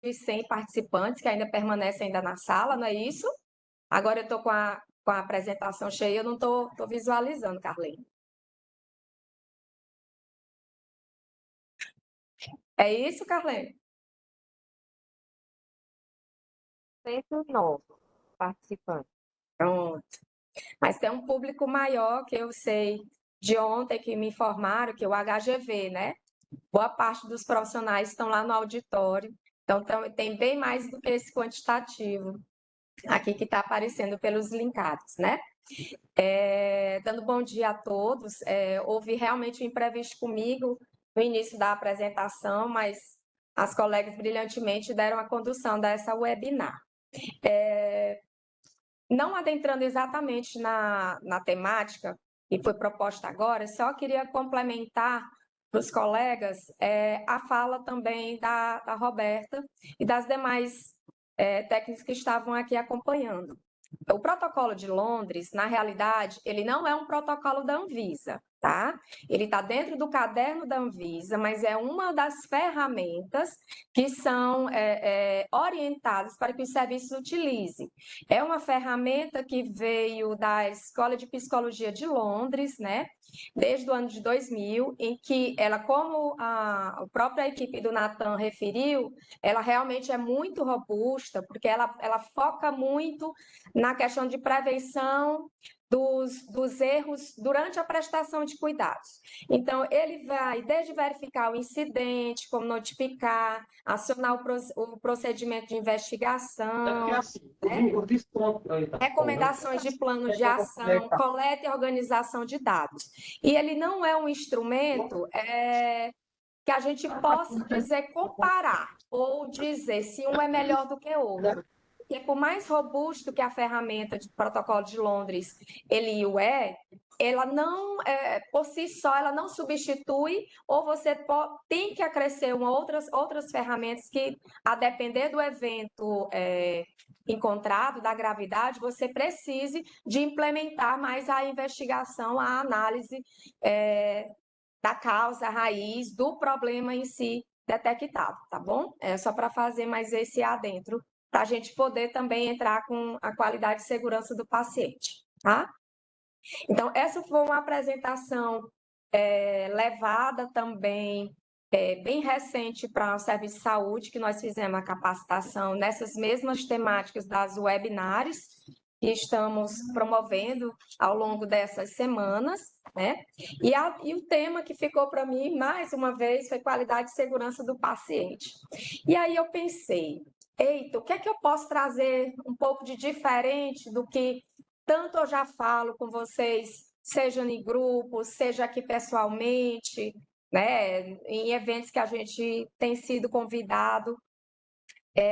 de 100 participantes que ainda permanecem ainda na sala, não é isso? Agora eu estou com a apresentação cheia, eu não estou visualizando, Carlene. É isso, Carlene? 109 participantes. Pronto. Mas tem um público maior que eu sei de ontem que me informaram que o HGV, né? Boa parte dos profissionais estão lá no auditório, então tem bem mais do que esse quantitativo aqui que está aparecendo pelos linkados, né? Dando bom dia a todos, houve realmente um imprevisto comigo no início da apresentação, mas as colegas brilhantemente deram a condução dessa webinar. Não adentrando exatamente na temática que foi proposta agora, só queria complementar para os colegas a fala também da Roberta e das demais técnicos que estavam aqui acompanhando. O protocolo de Londres, na realidade, ele não é um protocolo da Anvisa, tá? Ele está dentro do caderno da Anvisa, mas é uma das ferramentas que são orientadas para que os serviços utilizem. É uma ferramenta que veio da Escola de Psicologia de Londres, né? Desde o ano de 2000, em que ela, como a própria equipe do Natan referiu, ela realmente é muito robusta, porque ela foca muito na questão de prevenção dos erros durante a prestação de cuidados. Então, ele vai desde verificar o incidente, como notificar, acionar o procedimento de investigação, recomendações de planos de ação, coleta e organização de dados. E ele não é um instrumento que a gente possa dizer comparar ou dizer se um é melhor do que o outro. Porque por mais robusto que a ferramenta de protocolo de Londres ele ela não, por si só, ela não substitui, ou você tem que acrescer outras ferramentas que, a depender do evento encontrado, da gravidade, você precise de implementar mais a investigação, a análise da causa raiz do problema em si detectado, tá bom? É só para fazer mais esse adentro, para a gente poder também entrar com a qualidade e segurança do paciente, tá? Então, essa foi uma apresentação levada também, bem recente para o Serviço de Saúde, que nós fizemos a capacitação nessas mesmas temáticas das webinars, que estamos promovendo ao longo dessas semanas, né? E o tema que ficou para mim, mais uma vez, foi qualidade e segurança do paciente. E aí eu pensei, eita, o que é que eu posso trazer um pouco de diferente do que tanto eu já falo com vocês, seja em grupos, seja aqui pessoalmente, né, em eventos que a gente tem sido convidado.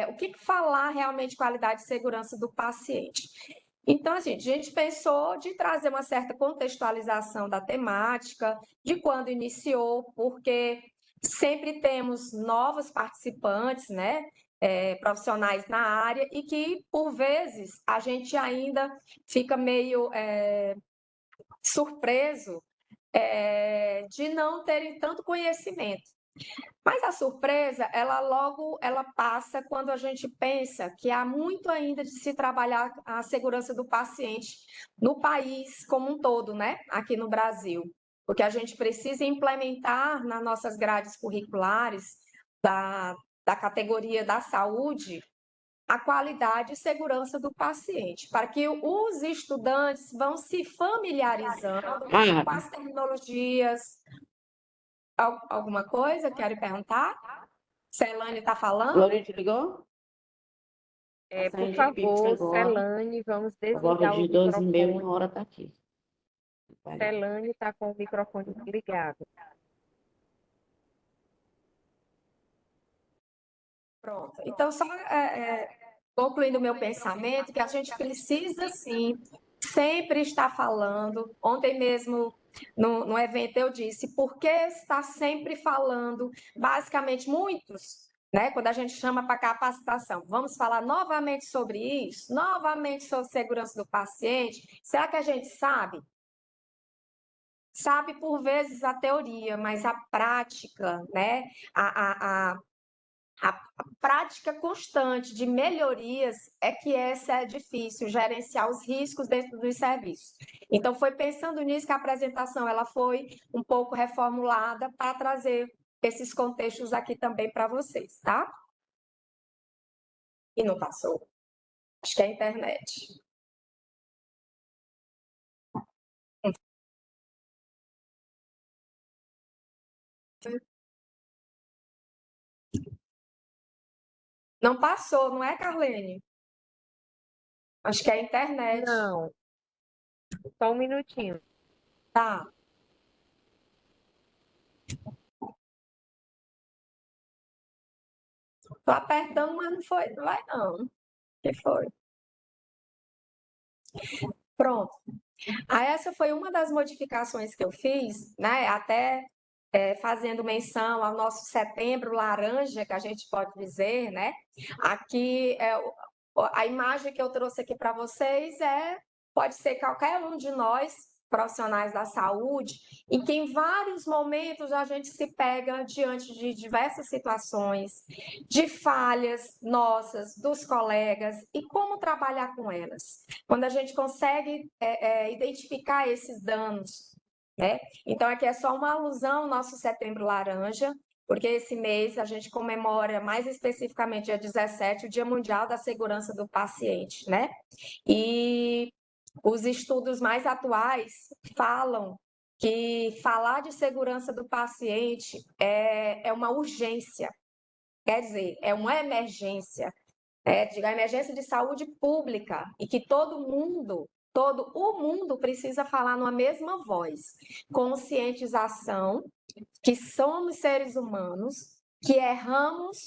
O que falar realmente de qualidade e segurança do paciente? Então, assim, a gente pensou de trazer uma certa contextualização da temática, de quando iniciou, porque sempre temos novos participantes, né? Profissionais na área, e que, por vezes, a gente ainda fica meio surpreso de não terem tanto conhecimento. Mas a surpresa, ela passa quando a gente pensa que há muito ainda de se trabalhar a segurança do paciente no país como um todo, né? Aqui no Brasil. Porque a gente precisa implementar nas nossas grades curriculares da categoria da saúde a qualidade e segurança do paciente, para que os estudantes vão se familiarizando com as terminologias. Alguma coisa? Querem perguntar? Celane está falando? Glória te ligou? Por favor, Celane, vamos desligar o de 12h30, microfone. uma hora está aqui. Celane está com o microfone ligado. Pronto. Então, só concluindo o meu pensamento, que a gente precisa, sim, sempre estar falando. Ontem mesmo, no evento, eu disse, por que está sempre falando? Basicamente, muitos, né, quando a gente chama para capacitação, vamos falar novamente sobre isso, novamente sobre segurança do paciente. Será que a gente sabe? Sabe, por vezes, a teoria, mas a prática, né, A prática constante de melhorias é que essa é difícil, gerenciar os riscos dentro dos serviços. Então, foi pensando nisso que a apresentação ela foi um pouco reformulada para trazer esses contextos aqui também para vocês, tá? E não passou. Acho que é a internet. Não passou, não é, Carlene? Acho que é a internet. Não, só um minutinho. Tá. Tô apertando, mas não foi, não vai não. O que foi? Pronto. Essa foi uma das modificações que eu fiz, né? Até fazendo menção ao nosso setembro laranja, que a gente pode dizer, né? Aqui, a imagem que eu trouxe aqui para vocês pode ser qualquer um de nós, profissionais da saúde, e que em vários momentos a gente se pega diante de diversas situações, de falhas nossas, dos colegas, e como trabalhar com elas. Quando a gente consegue identificar esses danos, né? Então, aqui é só uma alusão ao nosso Setembro Laranja, porque esse mês a gente comemora, mais especificamente, dia 17, o Dia Mundial da Segurança do Paciente, né? E os estudos mais atuais falam que falar de segurança do paciente é uma urgência, quer dizer, é uma emergência, a emergência de saúde pública e que todo o mundo precisa falar numa mesma voz. Conscientização, que somos seres humanos, que erramos,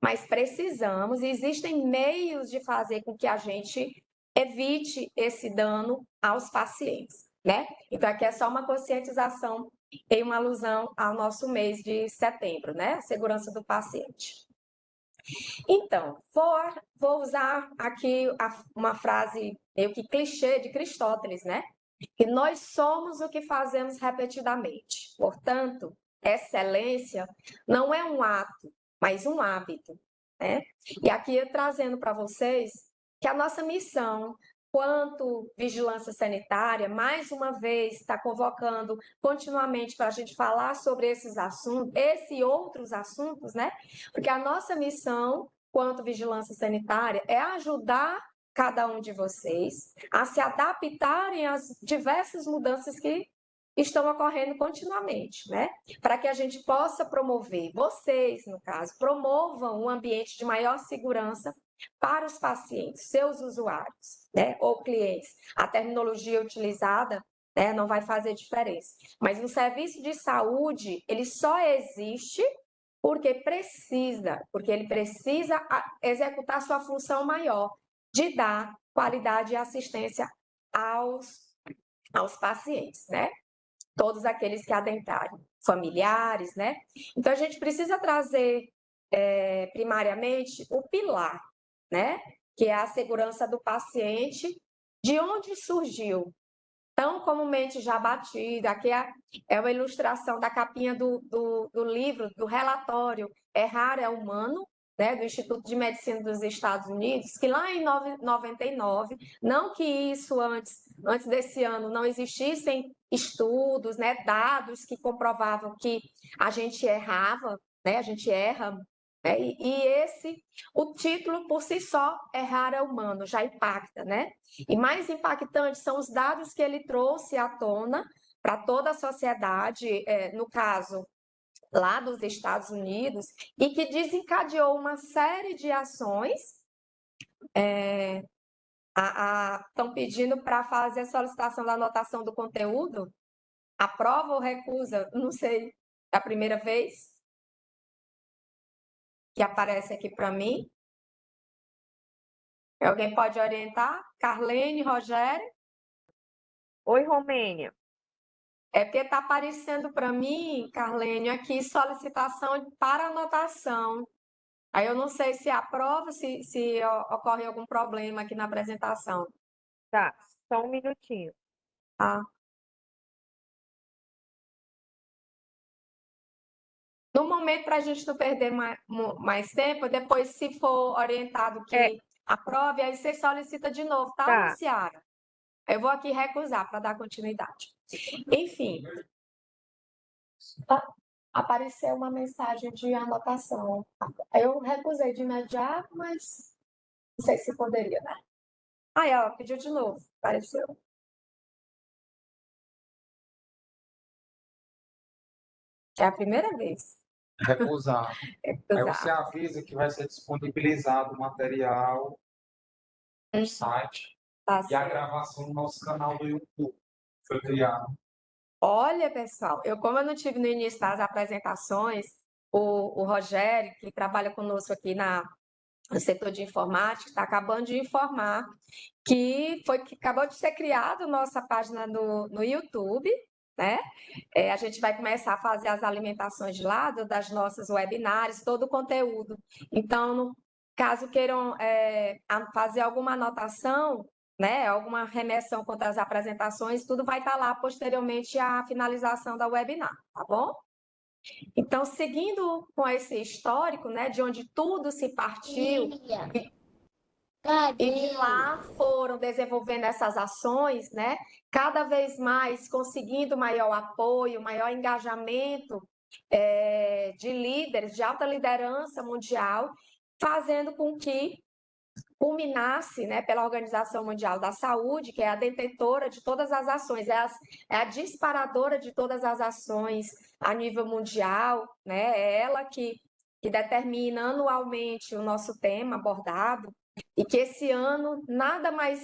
mas precisamos, e existem meios de fazer com que a gente evite esse dano aos pacientes, né? Então, aqui é só uma conscientização em uma alusão ao nosso mês de setembro, né? Segurança do paciente. Então, vou usar aqui uma frase meio que clichê de Cristóteles, né? Que nós somos o que fazemos repetidamente. Portanto, excelência não é um ato, mas um hábito, né? E aqui eu trazendo para vocês que a nossa missão, quanto vigilância sanitária, mais uma vez está convocando continuamente para a gente falar sobre esses assuntos, e outros assuntos, né? Porque a nossa missão, quanto vigilância sanitária, é ajudar cada um de vocês a se adaptarem às diversas mudanças que estão ocorrendo continuamente, né? Para que a gente possa promover, vocês, no caso, promovam um ambiente de maior segurança para os pacientes, seus usuários, né? Ou clientes. A terminologia utilizada, né, não vai fazer diferença. Mas o serviço de saúde, ele só existe porque ele precisa executar sua função maior de dar qualidade e assistência aos pacientes, né? Todos aqueles que adentrarem, familiares, né? Então, a gente precisa trazer, primariamente, o pilar, né? Que é a segurança do paciente, de onde surgiu, tão comumente já batida. Aqui é uma ilustração da capinha do livro, do relatório Errar é Humano, né, do Instituto de Medicina dos Estados Unidos, que lá em 99, não que isso antes desse ano não existissem estudos, né, dados que comprovavam que a gente errava, né, a gente erra, né, o título por si só, Errar é Humano, já impacta, né? E mais impactantes são os dados que ele trouxe à tona para toda a sociedade, no caso lá dos Estados Unidos, e que desencadeou uma série de ações. Estão pedindo para fazer a solicitação da anotação do conteúdo. Aprova ou recusa? Não sei, é a primeira vez que aparece aqui para mim. Alguém pode orientar? Carlene, Rogério? Oi, Romênia. É porque está aparecendo para mim, Carlene, aqui solicitação para anotação. Aí eu não sei se aprova, se ocorre algum problema aqui na apresentação. Tá, só um minutinho. Tá? No momento, para a gente não perder mais tempo, depois, se for orientado É, que aprove, aí você solicita de novo, tá, tá. Luciara? Eu vou aqui recusar para dar continuidade. Enfim, apareceu uma mensagem de anotação. Eu recusei de imediato, mas não sei se poderia, né? Aí, ó, pediu de novo, apareceu. É a primeira vez. Recusar. Aí você Recusar. avisa que vai ser disponibilizado o material no site Tá e a certo. gravação no nosso canal do YouTube. Foi criado. Olha, pessoal, como eu não tive no início das apresentações, o Rogério, que trabalha conosco aqui no setor de informática, está acabando de informar que acabou de ser criada nossa página no YouTube, né? A gente vai começar a fazer as alimentações de lado das nossas webinários, todo o conteúdo. Então, caso queiram fazer alguma anotação, né, alguma remessão contra as apresentações, tudo vai estar lá posteriormente à finalização da webinar, tá bom? Então, seguindo com esse histórico, né, de onde tudo se partiu, e de lá foram desenvolvendo essas ações, né? Cada vez mais conseguindo maior apoio, maior engajamento de líderes, de alta liderança mundial, fazendo com que culminasse, né, pela Organização Mundial da Saúde, que é a detentora de todas as ações, é a disparadora de todas as ações a nível mundial, né? É ela que determina anualmente o nosso tema abordado, e que esse ano nada mais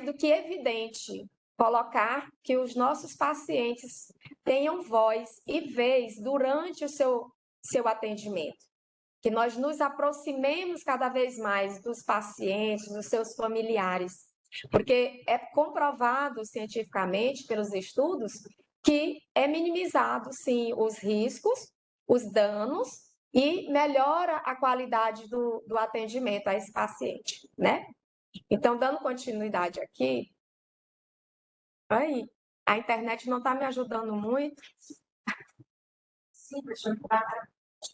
do que evidente colocar que os nossos pacientes tenham voz e vez durante o seu atendimento, que nós nos aproximemos cada vez mais dos pacientes, dos seus familiares, porque é comprovado cientificamente pelos estudos que é minimizado, sim, os riscos, os danos e melhora a qualidade do atendimento a esse paciente, né? Então, dando continuidade aqui, aí, a internet não está me ajudando muito. Sim,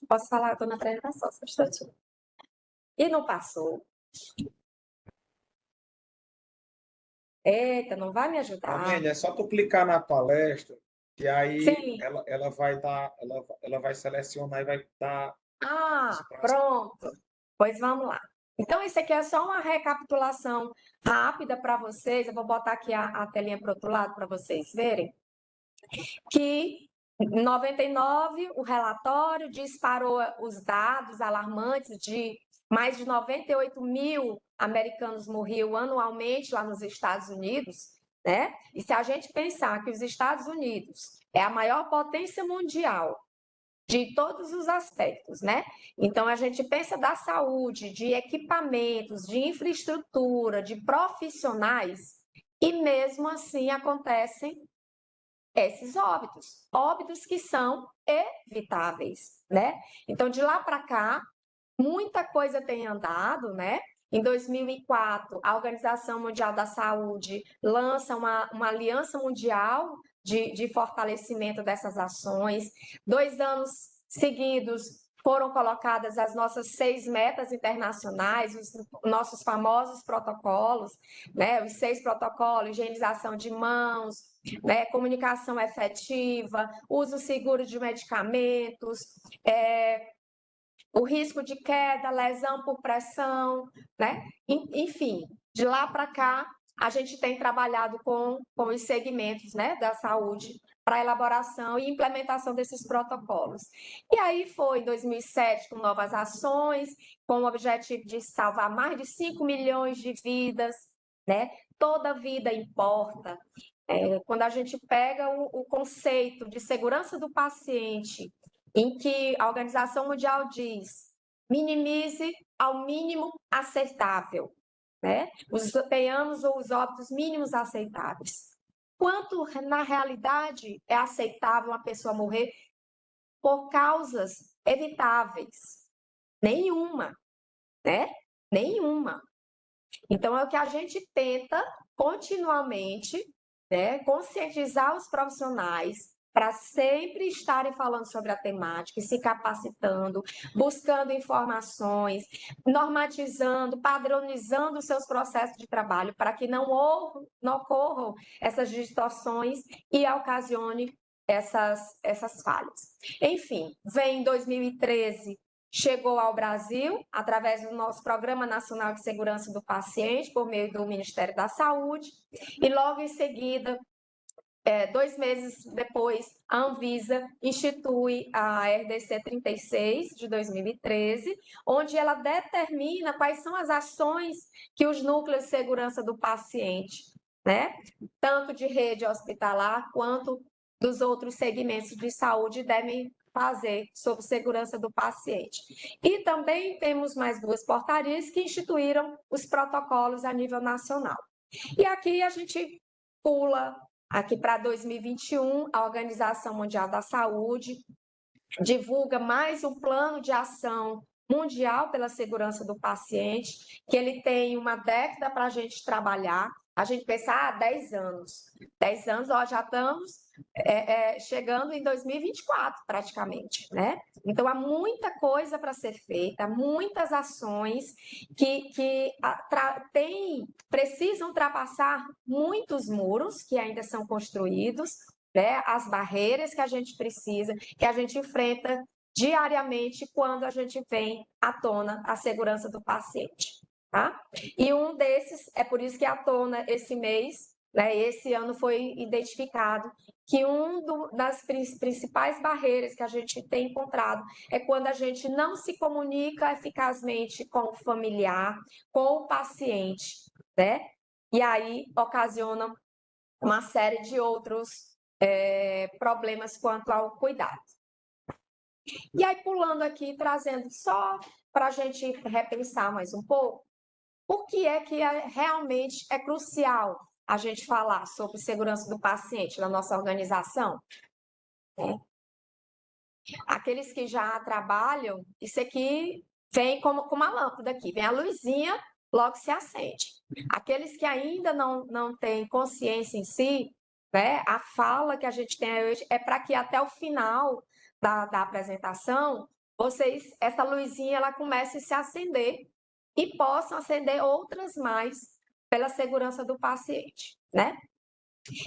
posso falar, eu estou na apresentação, só um instantinho. E não passou. Eita, não vai me ajudar. Amélia, é só tu clicar na palestra e aí Sim. ela vai dar, ela vai selecionar e vai dar. Pronto. Pois vamos lá. Então, isso aqui é só uma recapitulação rápida para vocês. Eu vou botar aqui a telinha para o outro lado para vocês verem. Que em 99, o relatório disparou os dados alarmantes de mais de 98 mil americanos morriam anualmente lá nos Estados Unidos, né? E se a gente pensar que os Estados Unidos é a maior potência mundial de todos os aspectos, né? Então, a gente pensa da saúde, de equipamentos, de infraestrutura, de profissionais, e mesmo assim acontecem esses óbitos que são evitáveis, né? Então, de lá para cá, muita coisa tem andado, né? Em 2004, a Organização Mundial da Saúde lança uma aliança mundial de fortalecimento dessas ações. 2 anos seguidos foram colocadas as nossas 6 metas internacionais, os nossos famosos protocolos, né? Os 6 protocolos: higienização de mãos, né? Comunicação efetiva, uso seguro de medicamentos, o risco de queda, lesão por pressão, né? Enfim, de lá para cá, a gente tem trabalhado com os segmentos, né, da saúde para a elaboração e implementação desses protocolos. E aí foi em 2007 com novas ações, com o objetivo de salvar mais de 5 milhões de vidas, né? Toda vida importa. Quando a gente pega o conceito de segurança do paciente, em que a Organização Mundial diz: minimize ao mínimo aceitável, né? Tenhamos os óbitos mínimos aceitáveis. Quanto, na realidade, é aceitável uma pessoa morrer por causas evitáveis? Nenhuma, né? Nenhuma. Então, é o que a gente tenta continuamente, né, conscientizar os profissionais para sempre estarem falando sobre a temática, se capacitando, buscando informações, normatizando, padronizando os seus processos de trabalho para que não ocorram essas distorções e ocasione essas falhas. Enfim, vem em 2013, chegou ao Brasil através do nosso Programa Nacional de Segurança do Paciente, por meio do Ministério da Saúde, e logo em seguida, 2 meses depois, a Anvisa institui a RDC 36 de 2013, onde ela determina quais são as ações que os núcleos de segurança do paciente, né, tanto de rede hospitalar quanto dos outros segmentos de saúde, devem fazer sobre segurança do paciente. E também temos mais 2 portarias que instituíram os protocolos a nível nacional. E aqui a gente pula aqui para 2021, a Organização Mundial da Saúde divulga mais um plano de ação mundial pela segurança do paciente, que ele tem uma década para a gente trabalhar. A gente pensa, 10 anos. 10 anos, ó, já estamos chegando em 2024, praticamente, né? Então, há muita coisa para ser feita, muitas ações que precisam ultrapassar muitos muros que ainda são construídos, né? As barreiras que a gente precisa, que a gente enfrenta diariamente quando a gente vem à tona a segurança do paciente, tá? E um desses, é por isso que à tona esse mês, né, esse ano foi identificado que das principais barreiras que a gente tem encontrado é quando a gente não se comunica eficazmente com o familiar, com o paciente, né? E aí ocasiona uma série de outros problemas quanto ao cuidado. E aí, pulando aqui, trazendo só para a gente repensar mais um pouco, por que é que realmente é crucial a gente falar sobre segurança do paciente na nossa organização? Aqueles que já trabalham, isso aqui vem como uma lâmpada aqui, vem a luzinha, logo se acende. Aqueles que ainda não têm consciência em si, né, a fala que a gente tem hoje é para que até o final da apresentação, essa luzinha ela comece a se acender e possam acender outras mais pela segurança do paciente, né?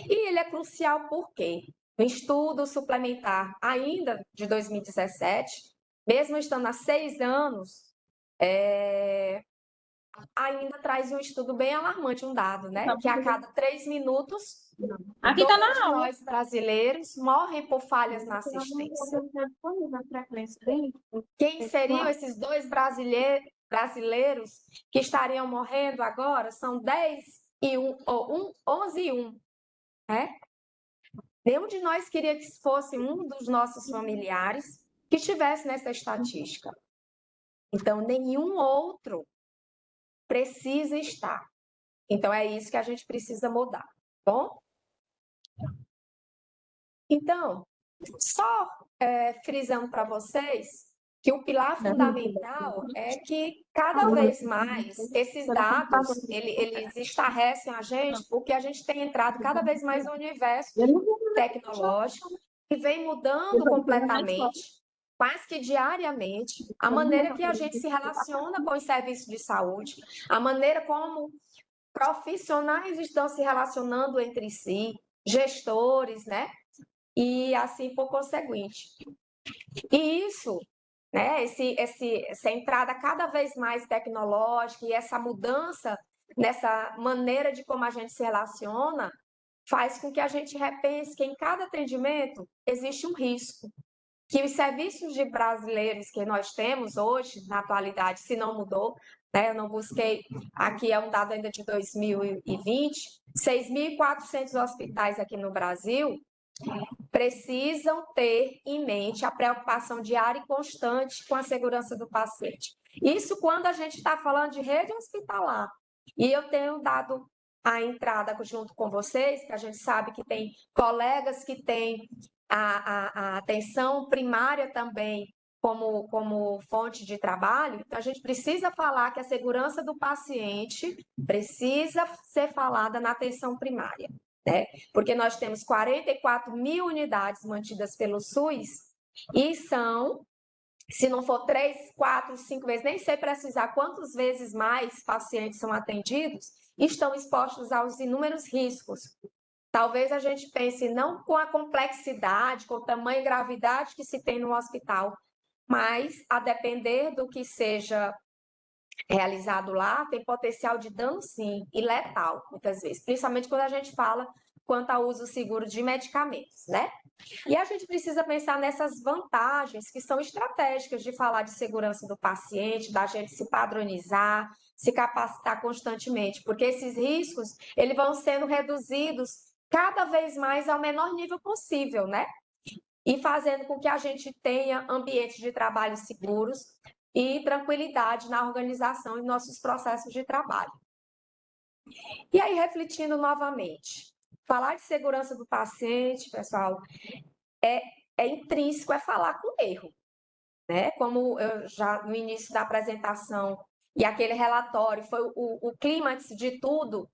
E ele é crucial por quê? No estudo suplementar ainda de 2017, mesmo estando há 6 anos, ainda traz um estudo bem alarmante, um dado, né? Que a cada 3 minutos, Aqui tá 2 na de aula. nós brasileiros morrem por falhas na assistência. Quem seriam esses 2 brasileiros que estariam morrendo agora? São 10 e 1, ou 11 e 1, né? Nenhum de nós queria que fosse um dos nossos familiares que estivesse nessa estatística. Então, nenhum outro precisa estar. Então, é isso que a gente precisa mudar, tá bom? Então, só frisando para vocês que o pilar fundamental é que cada vez mais esses dados, eles estarrecem a gente, porque a gente tem entrado cada vez mais no universo tecnológico que vem mudando completamente, quase que diariamente, a maneira que a gente se relaciona com os serviços de saúde, a maneira como profissionais estão se relacionando entre si, gestores, né? E assim por conseguinte. E isso, né, essa entrada cada vez mais tecnológica e essa mudança nessa maneira de como a gente se relaciona, faz com que a gente repense que em cada atendimento existe um risco. Que os serviços de brasileiros que nós temos hoje, na atualidade, se não mudou, né, eu não busquei, aqui é um dado ainda de 2020, 6.400 hospitais aqui no Brasil, precisam ter em mente a preocupação diária e constante com a segurança do paciente. Isso quando a gente está falando de rede hospitalar. E eu tenho dado a entrada junto com vocês, que a gente sabe que tem colegas que têm a atenção primária também como fonte de trabalho. Então, a gente precisa falar que a segurança do paciente precisa ser falada na atenção primária. né? Porque nós temos 44 mil unidades mantidas pelo SUS e são, se não for 3, 4, 5 vezes, nem sei precisar quantas vezes mais pacientes são atendidos, estão expostos aos inúmeros riscos. Talvez a gente pense não com a complexidade, com o tamanho e gravidade que se tem no hospital, mas a depender do que seja realizado lá, tem potencial de dano sim, e letal, muitas vezes, principalmente quando a gente fala quanto ao uso seguro de medicamentos, né? E a gente precisa pensar nessas vantagens que são estratégicas de falar de segurança do paciente, da gente se padronizar, se capacitar constantemente, porque esses riscos, eles vão sendo reduzidos cada vez mais ao menor nível possível, né? E fazendo com que a gente tenha ambientes de trabalho seguros e tranquilidade na organização e nossos processos de trabalho. E aí, refletindo novamente, falar de segurança do paciente, pessoal, é intrínseco, é falar com erro, né? Como eu já no início da apresentação e aquele relatório foi o clímax de tudo,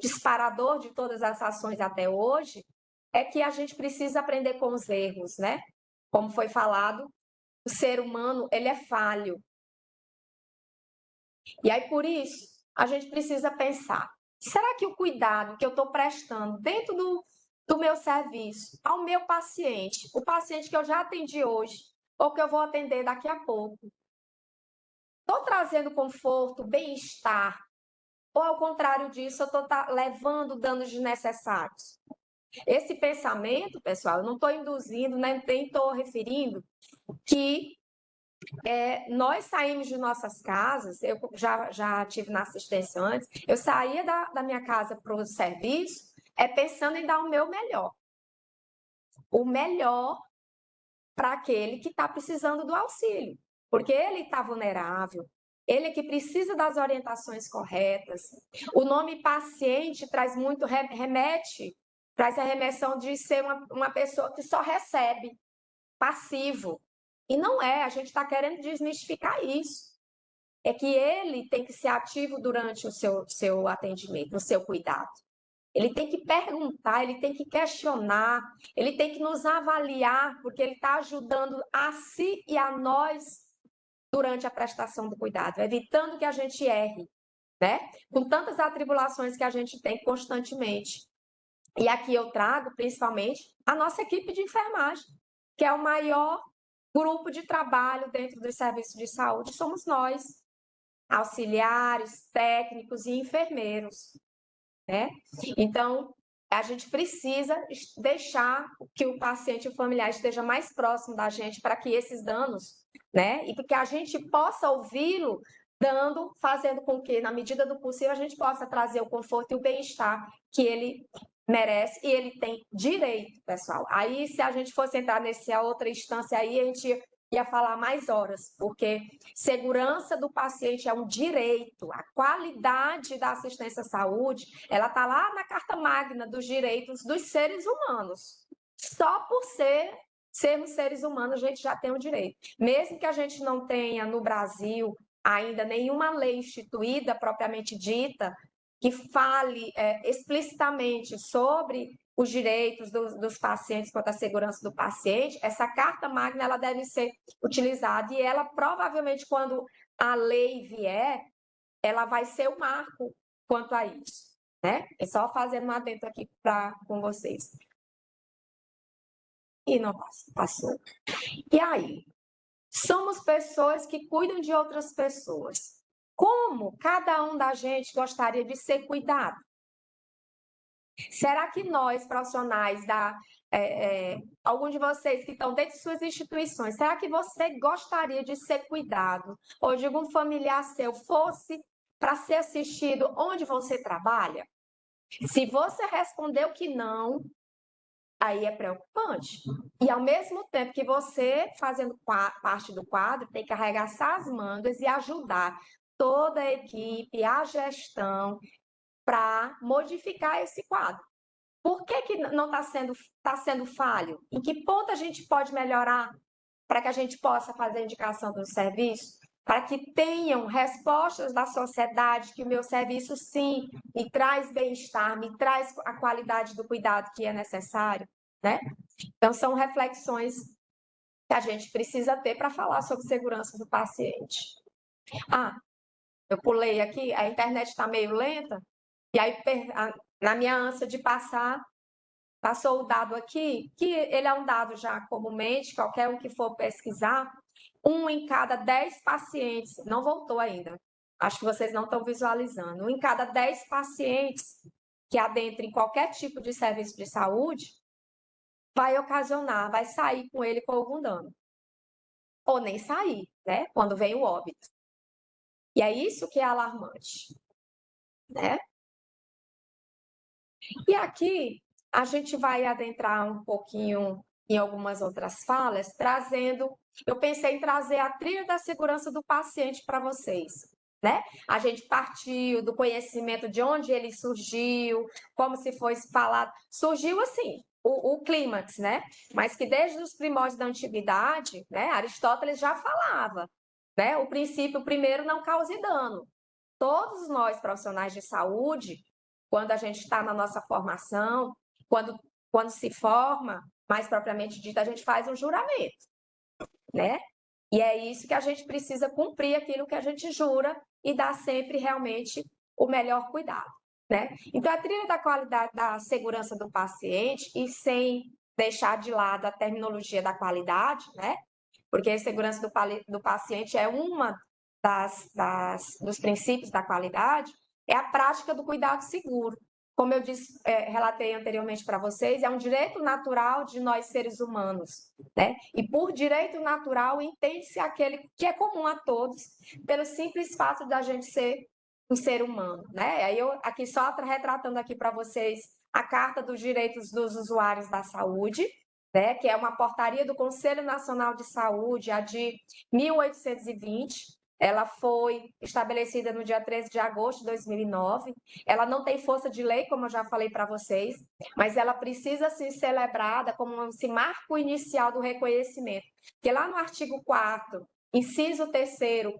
disparador de todas as ações até hoje, é que a gente precisa aprender com os erros, né? Como foi falado, o ser humano, ele é falho. E aí, por isso, a gente precisa pensar, será que o cuidado que eu estou prestando dentro do meu serviço ao meu paciente, o paciente que eu já atendi hoje, ou que eu vou atender daqui a pouco, estou trazendo conforto, bem-estar, ou ao contrário disso, eu estou levando danos desnecessários? Esse pensamento, pessoal, eu não estou induzindo, nem estou referindo que nós saímos de nossas casas, eu já tive na assistência antes, eu saía da minha casa para o serviço, pensando em dar o melhor para aquele que está precisando do auxílio, porque ele está vulnerável, ele é que precisa das orientações corretas. O nome paciente traz muito, traz a remessão de ser uma pessoa que só recebe, passivo. E não é, a gente está querendo desmistificar isso. É que ele tem que ser ativo durante o seu atendimento, o seu cuidado. Ele tem que perguntar, ele tem que questionar, ele tem que nos avaliar, porque ele está ajudando a si e a nós durante a prestação do cuidado, evitando que a gente erre, né? Com tantas atribulações que a gente tem constantemente. E aqui eu trago, principalmente, a nossa equipe de enfermagem, que é o maior grupo de trabalho dentro dos serviços de saúde, somos nós, auxiliares, técnicos e enfermeiros, né? Então, a gente precisa deixar que o paciente e o familiar esteja mais próximo da gente para que esses danos, né? E que a gente possa ouvi-lo fazendo com que, na medida do possível, a gente possa trazer o conforto e o bem-estar que ele merece e ele tem direito, pessoal. Aí, se a gente fosse entrar nessa outra instância aí, a gente ia falar mais horas, porque segurança do paciente é um direito, a qualidade da assistência à saúde, ela está lá na Carta Magna dos Direitos dos Seres Humanos. Só por sermos seres humanos, a gente já tem o direito. Mesmo que a gente não tenha no Brasil ainda nenhuma lei instituída propriamente dita que fale explicitamente sobre os direitos dos pacientes quanto à segurança do paciente, essa Carta Magna ela deve ser utilizada e ela provavelmente, quando a lei vier, ela vai ser o marco quanto a isso, né? É só fazendo um adendo aqui com vocês. E não passou. E aí? Somos pessoas que cuidam de outras pessoas. Como cada um da gente gostaria de ser cuidado? Será que nós, profissionais, alguns de vocês que estão dentro de suas instituições, será que você gostaria de ser cuidado? Ou de algum familiar seu fosse para ser assistido onde você trabalha? Se você respondeu que não, aí é preocupante. E ao mesmo tempo que você, fazendo parte do quadro, tem que arregaçar as mangas e ajudar toda a equipe, a gestão, para modificar esse quadro. Por que não está sendo falho? Em que ponto a gente pode melhorar para que a gente possa fazer a indicação do serviço para que tenham respostas da sociedade que o meu serviço, sim, me traz bem-estar, me traz a qualidade do cuidado que é necessário, né? Então, são reflexões que a gente precisa ter para falar sobre segurança do paciente. Ah, eu pulei aqui, a internet está meio lenta, e aí, na minha ânsia de passar, passou o dado aqui, que ele é um dado já comumente, qualquer um que for pesquisar, 1 em cada 10 pacientes, não voltou ainda, acho que vocês não estão visualizando, 1 em cada 10 pacientes que adentrem qualquer tipo de serviço de saúde, vai sair com ele com algum dano. Ou nem sair, né? Quando vem o óbito. E é isso que é alarmante, né? E aqui a gente vai adentrar um pouquinho em algumas outras falas, eu pensei em trazer a trilha da segurança do paciente para vocês, né? A gente partiu do conhecimento de onde ele surgiu, como se fosse falado, surgiu assim, o clímax, né? Mas que desde os primórdios da antiguidade, né, Aristóteles já falava, né? O princípio primeiro não cause dano. Todos nós profissionais de saúde, quando a gente está na nossa formação, quando se forma, mais propriamente dito, a gente faz um juramento, né? E é isso que a gente precisa cumprir, aquilo que a gente jura e dar sempre realmente o melhor cuidado, né? Então, a trilha da qualidade da segurança do paciente, e sem deixar de lado a terminologia da qualidade, né? Porque a segurança do paciente é uma dos princípios da qualidade, é a prática do cuidado seguro. Como eu disse, relatei anteriormente para vocês, é um direito natural de nós seres humanos, né? E por direito natural entende-se aquele que é comum a todos, pelo simples fato da gente ser um ser humano, né? Aí eu aqui só retratando aqui para vocês a Carta dos Direitos dos Usuários da Saúde, né? Que é uma portaria do Conselho Nacional de Saúde, a de 1820. Ela foi estabelecida no dia 13 de agosto de 2009. Ela não tem força de lei, como eu já falei para vocês, mas ela precisa ser celebrada como esse marco inicial do reconhecimento. Porque lá no artigo 4º, inciso 3º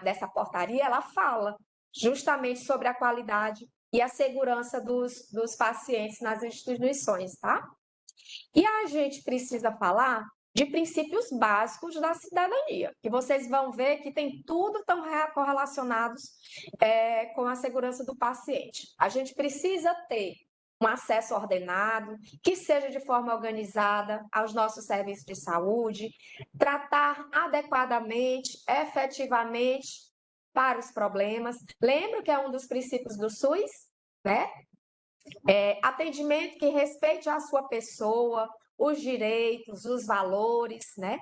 dessa portaria, ela fala justamente sobre a qualidade e a segurança dos pacientes nas instituições, tá? E a gente precisa falar de princípios básicos da cidadania, que vocês vão ver que tem tudo tão correlacionados com a segurança do paciente. A gente precisa ter um acesso ordenado, que seja de forma organizada aos nossos serviços de saúde, tratar adequadamente, efetivamente para os problemas. Lembra que é um dos princípios do SUS, né? Atendimento que respeite a sua pessoa, os direitos, os valores, né?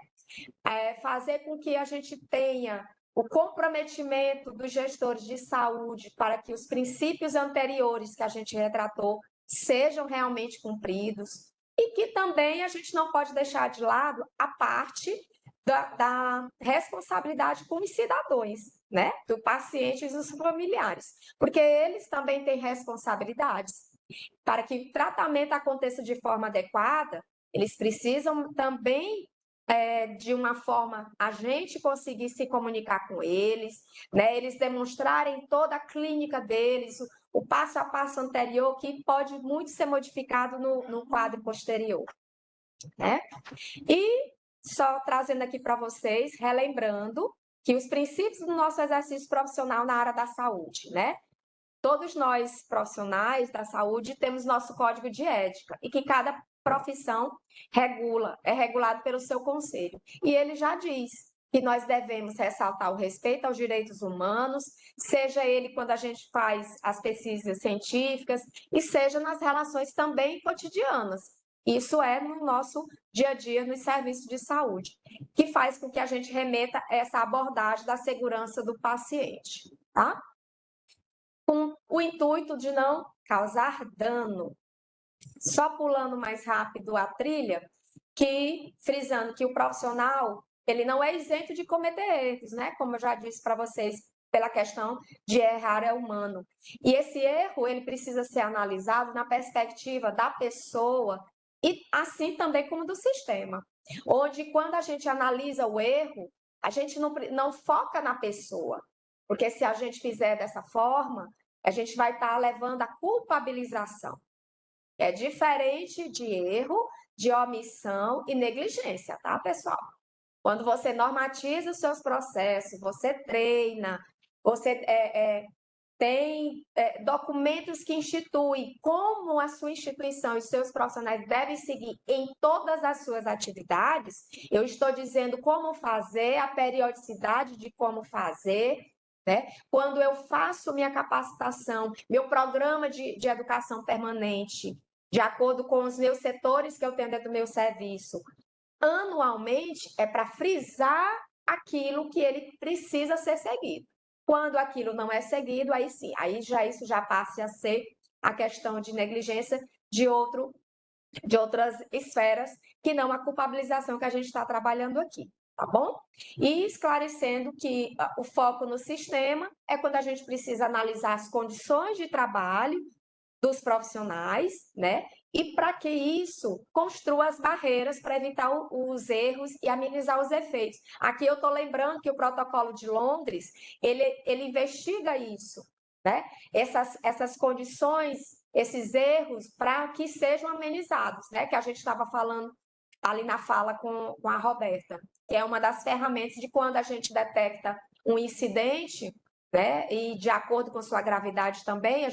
Fazer com que a gente tenha o comprometimento dos gestores de saúde para que os princípios anteriores que a gente retratou sejam realmente cumpridos e que também a gente não pode deixar de lado a parte da responsabilidade com os cidadãos, né? Do paciente e dos familiares, porque eles também têm responsabilidades. Para que o tratamento aconteça de forma adequada, eles precisam também de uma forma a gente conseguir se comunicar com eles, né? Eles demonstrarem toda a clínica deles, o passo a passo anterior, que pode muito ser modificado no quadro posterior, né? E só trazendo aqui para vocês, relembrando que os princípios do nosso exercício profissional na área da saúde, né? Todos nós, profissionais da saúde, temos nosso código de ética e que cada profissão é regulado pelo seu conselho. E ele já diz que nós devemos ressaltar o respeito aos direitos humanos, seja ele quando a gente faz as pesquisas científicas e seja nas relações também cotidianas. Isso é no nosso dia a dia nos serviços de saúde, que faz com que a gente remeta essa abordagem da segurança do paciente, tá? Com o intuito de não causar dano. Só pulando mais rápido a trilha, frisando que o profissional, ele não é isento de cometer erros, né? Como eu já disse para vocês, pela questão de errar é humano. E esse erro, ele precisa ser analisado na perspectiva da pessoa e assim também como do sistema. Onde, quando a gente analisa o erro, A gente não foca na pessoa, porque se a gente fizer dessa forma, a gente vai estar levando a culpabilização. É diferente de erro, de omissão e negligência, tá, pessoal? Quando você normatiza os seus processos, você treina, você tem documentos que instituem como a sua instituição e os seus profissionais devem seguir em todas as suas atividades. Eu estou dizendo como fazer, a periodicidade de como fazer, né? Quando eu faço minha capacitação, meu programa de educação permanente, de acordo com os meus setores que eu tenho dentro do meu serviço, anualmente é para frisar aquilo que ele precisa ser seguido. Quando aquilo não é seguido, aí sim, aí já isso já passa a ser a questão de negligência de outras esferas, que não a culpabilização que a gente está trabalhando aqui, tá bom? E esclarecendo que o foco no sistema é quando a gente precisa analisar as condições de trabalho dos profissionais, né? E para que isso construa as barreiras para evitar os erros e amenizar os efeitos. Aqui eu estou lembrando que o protocolo de Londres, ele investiga isso, né? Essas condições, esses erros, para que sejam amenizados, né? Que a gente estava falando ali na fala com a Roberta, que é uma das ferramentas de quando a gente detecta um incidente, né? E de acordo com sua gravidade também,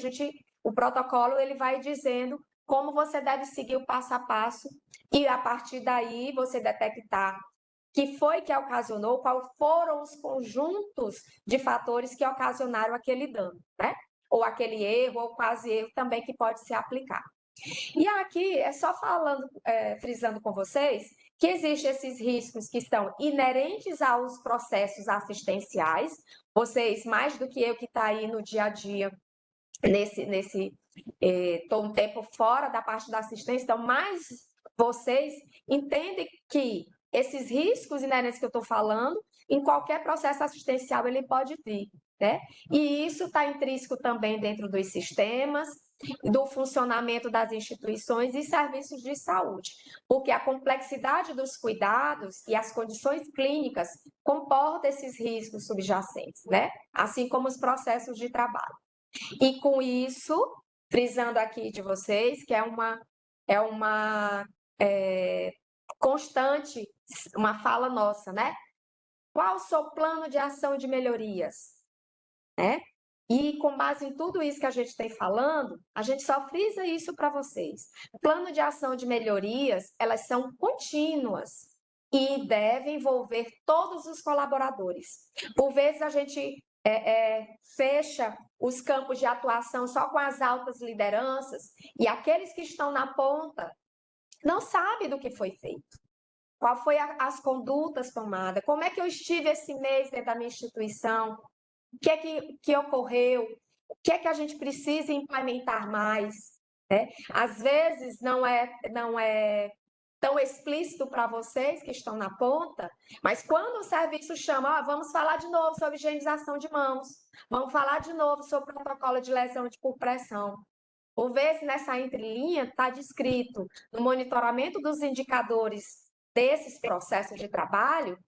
o protocolo ele vai dizendo como você deve seguir o passo a passo e a partir daí você detectar que foi que ocasionou, quais foram os conjuntos de fatores que ocasionaram aquele dano, né? Ou aquele erro, ou quase erro também que pode ser aplicado. E aqui é só falando, frisando com vocês, que existem esses riscos que estão inerentes aos processos assistenciais. Vocês, mais do que eu que está aí no dia a dia, estou um tempo fora da parte da assistência, então mais vocês entendem que esses riscos inerentes que eu estou falando, em qualquer processo assistencial ele pode vir, né? E isso está intrínseco também dentro dos sistemas, do funcionamento das instituições e serviços de saúde, porque a complexidade dos cuidados e as condições clínicas comportam esses riscos subjacentes, né? Assim como os processos de trabalho. E com isso, frisando aqui de vocês, que é uma constante, uma fala nossa, né? Qual o seu plano de ação de melhorias? Né? E com base em tudo isso que a gente tem falando, a gente só frisa isso para vocês. Plano de ação de melhorias, elas são contínuas e devem envolver todos os colaboradores. Por vezes a gente fecha os campos de atuação só com as altas lideranças e aqueles que estão na ponta não sabem do que foi feito. Qual foi as condutas tomadas? Como é que eu estive esse mês dentro da minha instituição? O que é que ocorreu? O que é que a gente precisa implementar mais? Né? Às vezes não é tão explícito para vocês que estão na ponta, mas quando o serviço chama, vamos falar de novo sobre higienização de mãos, vamos falar de novo sobre protocolo de lesão por pressão. Por vezes, nessa entrelinha, está descrito no monitoramento dos indicadores desses processos de trabalho,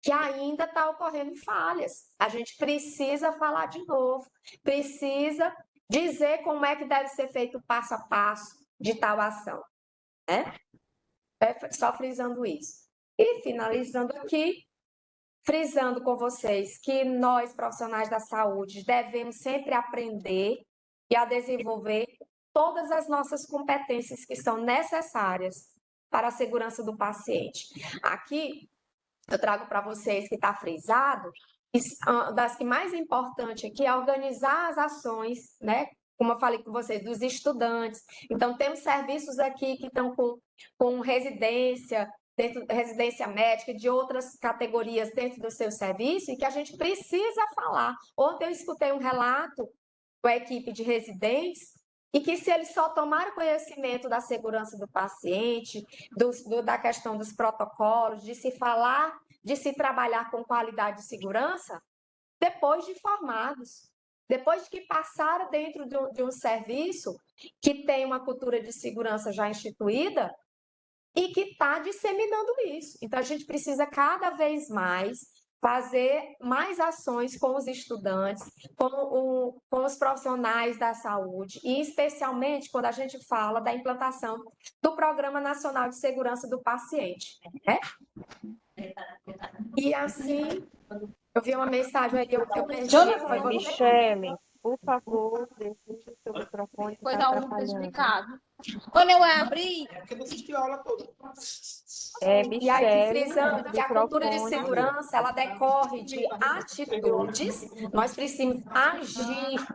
que ainda está ocorrendo falhas. A gente precisa falar de novo, precisa dizer como é que deve ser feito o passo a passo de tal ação. Né? Só frisando isso. E finalizando aqui, frisando com vocês que nós, profissionais da saúde, devemos sempre aprender e a desenvolver todas as nossas competências que são necessárias para a segurança do paciente. Aqui, eu trago para vocês que está frisado, das que mais importante aqui é organizar as ações, né? Como eu falei com vocês, dos estudantes. Então, temos serviços aqui que estão com residência, residência médica, de outras categorias dentro do seu serviço, e que a gente precisa falar. Ontem eu escutei um relato com a equipe de residentes, e que se eles só tomaram conhecimento da segurança do paciente, da questão dos protocolos, de se falar, de se trabalhar com qualidade e segurança, depois de formados, depois de que passaram dentro de um serviço que tem uma cultura de segurança já instituída e que está disseminando isso. Então, a gente precisa cada vez mais fazer mais ações com os estudantes, com os profissionais da saúde, e especialmente quando a gente fala da implantação do Programa Nacional de Segurança do Paciente, né? E assim, eu vi uma mensagem ali, eu perdi, foi você? Michele, por favor, desligue seu microfone que está atrapalhando. Quando eu abri, Porque não assistiu a aula toda. E aí, Michele, frisando que a cultura de microfone. segurança, ela decorre de atitudes, nós precisamos agir,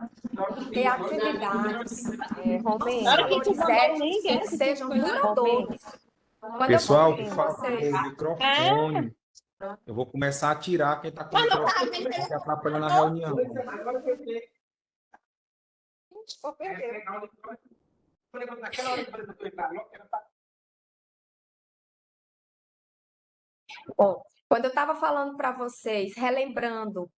ter atividades, Romênio, valores éticos que sejam duradouros. Quando Pessoal, eu que convido fala com vocês, o microfone, eu vou começar a tirar quem está com o microfone, que está atrapalhando a reunião. bom, quando eu estava falando para vocês, relembrando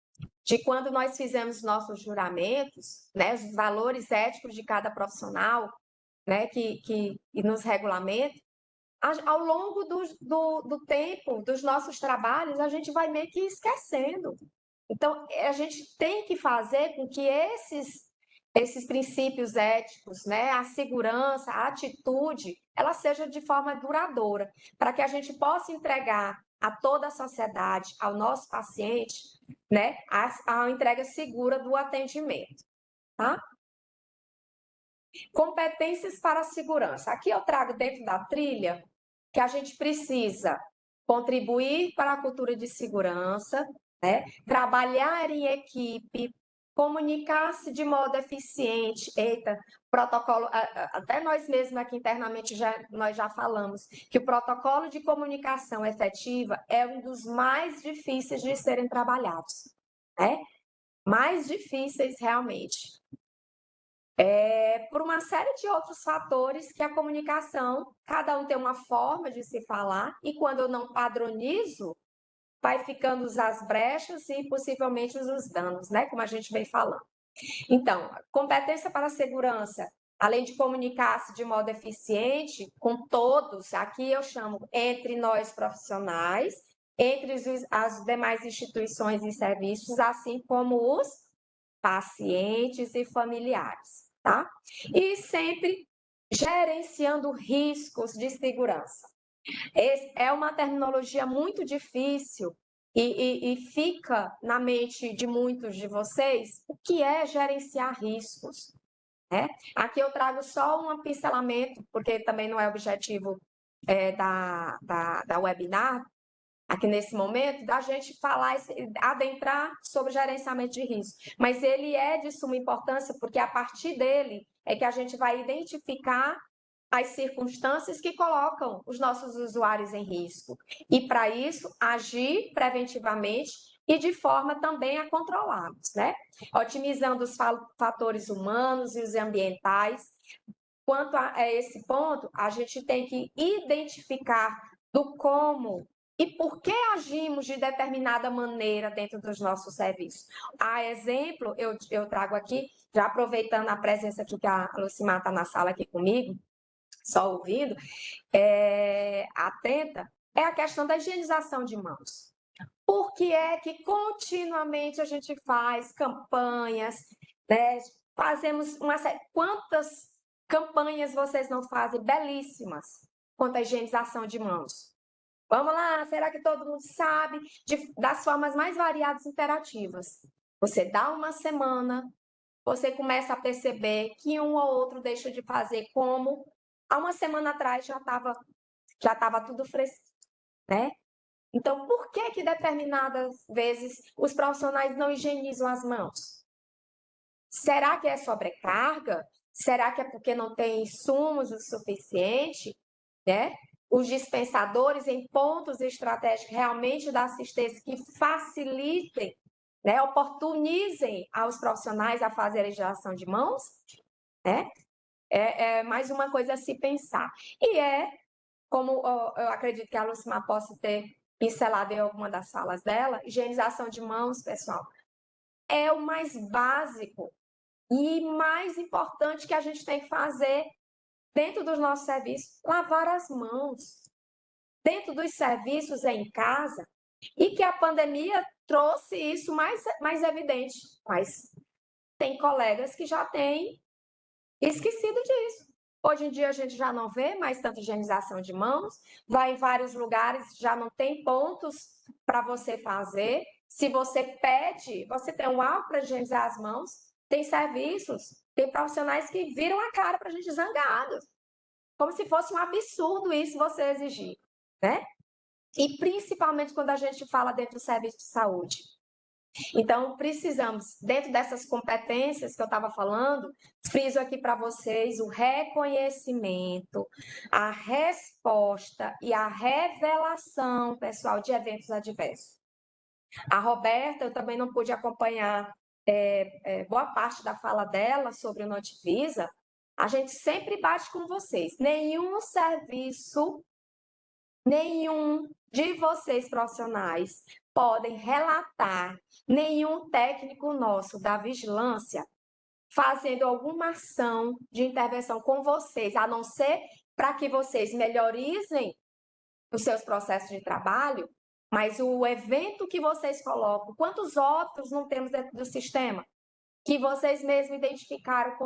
de quando nós fizemos nossos juramentos, né, os valores éticos de cada profissional, né, que nos regulamenta, ao longo do tempo, dos nossos trabalhos, a gente vai meio que esquecendo. Então, a gente tem que fazer com que esses princípios éticos, né, a segurança, a atitude, ela seja de forma duradoura, para que a gente possa entregar a toda a sociedade, ao nosso paciente, né, a entrega segura do atendimento, tá? Competências para a segurança. Aqui eu trago dentro da trilha que a gente precisa contribuir para a cultura de segurança, né? Trabalhar em equipe, comunicar-se de modo eficiente. Eita, protocolo, até nós mesmos aqui internamente nós já falamos que o protocolo de comunicação efetiva é um dos mais difíceis de serem trabalhados, né? Mais difíceis realmente. Por uma série de outros fatores que a comunicação, cada um tem uma forma de se falar, e quando eu não padronizo, vai ficando as brechas e possivelmente os danos, né? Como a gente vem falando. Então, competência para a segurança, além de comunicar-se de modo eficiente com todos, aqui eu chamo entre nós profissionais, entre as demais instituições e serviços, assim como os pacientes e familiares, tá? E sempre gerenciando riscos de segurança. É uma terminologia muito difícil e fica na mente de muitos de vocês o que é gerenciar riscos, né? Aqui eu trago só um pincelamento, porque também não é objetivo da webinar, aqui nesse momento, da gente falar, adentrar sobre gerenciamento de risco. Mas ele é de suma importância, porque a partir dele é que a gente vai identificar as circunstâncias que colocam os nossos usuários em risco. E, para isso, agir preventivamente e de forma também a controlá-los, né? Otimizando os fatores humanos e os ambientais. Quanto a esse ponto, a gente tem que identificar do como e por que agimos de determinada maneira dentro dos nossos serviços. A exemplo, eu trago aqui, já aproveitando a presença aqui que a Lucimar está na sala aqui comigo, só ouvindo, atenta, é a questão da higienização de mãos. Por que é que continuamente a gente faz campanhas, né? Fazemos uma série... Quantas campanhas vocês não fazem belíssimas quanto à higienização de mãos? Vamos lá, será que todo mundo sabe das formas mais variadas e interativas? Você dá uma semana, você começa a perceber que um ou outro deixa de fazer como há uma semana atrás já estava tudo fresco, né? Então, por que determinadas vezes os profissionais não higienizam as mãos? Será que é sobrecarga? Será que é porque não tem insumos o suficiente, né? Os dispensadores em pontos estratégicos realmente da assistência que facilitem, né? Oportunizem aos profissionais a fazer a higienização de mãos, né? É mais uma coisa a se pensar. E como eu acredito que a Lucimar possa ter pincelado em alguma das falas dela, higienização de mãos, pessoal, é o mais básico e mais importante que a gente tem que fazer dentro dos nossos serviços, lavar as mãos. Dentro dos serviços em casa, E que a pandemia trouxe isso mais evidente. Mas tem colegas que já têm esquecido disso. Hoje em dia a gente já não vê mais tanta higienização de mãos, vai em vários lugares, já não tem pontos para você fazer. Se você pede, você tem um álcool para higienizar as mãos, tem serviços, tem profissionais que viram a cara para a gente zangados, como se fosse um absurdo isso você exigir, né? E principalmente quando a gente fala dentro do serviço de saúde. Então, precisamos, dentro dessas competências que eu estava falando, friso aqui para vocês o reconhecimento, a resposta e a revelação, pessoal, de eventos adversos. A Roberta, eu também não pude acompanhar boa parte da fala dela sobre o Notivisa. A gente sempre bate com vocês. Nenhum serviço, nenhum de vocês profissionais podem relatar nenhum técnico nosso da vigilância fazendo alguma ação de intervenção com vocês, a não ser para que vocês melhorizem os seus processos de trabalho, mas o evento que vocês colocam, quantos óbitos não temos dentro do sistema? Que vocês mesmos identificaram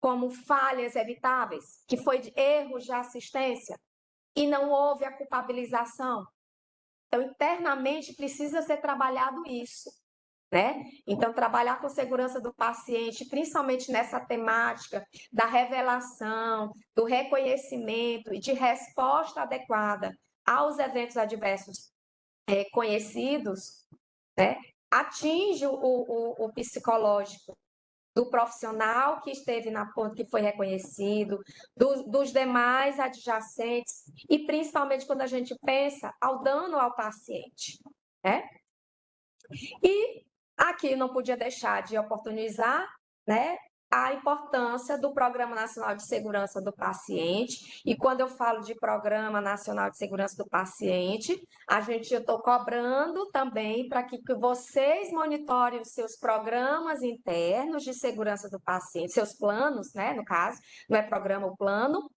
como falhas evitáveis, que foi de erros de assistência, e não houve a culpabilização. Então, internamente, precisa ser trabalhado isso, né? Então, trabalhar com segurança do paciente, principalmente nessa temática da revelação, do reconhecimento e de resposta adequada aos eventos adversos conhecidos, né? Atinge o psicológico do profissional que esteve na ponta, que foi reconhecido, dos demais adjacentes, e principalmente quando a gente pensa ao dano ao paciente, né? E aqui não podia deixar de oportunizar, né, a importância do Programa Nacional de Segurança do Paciente. E quando eu falo de Programa Nacional de Segurança do Paciente, eu estou cobrando também para que vocês monitorem os seus programas internos de segurança do paciente, seus planos, né, no caso, não é programa, o plano,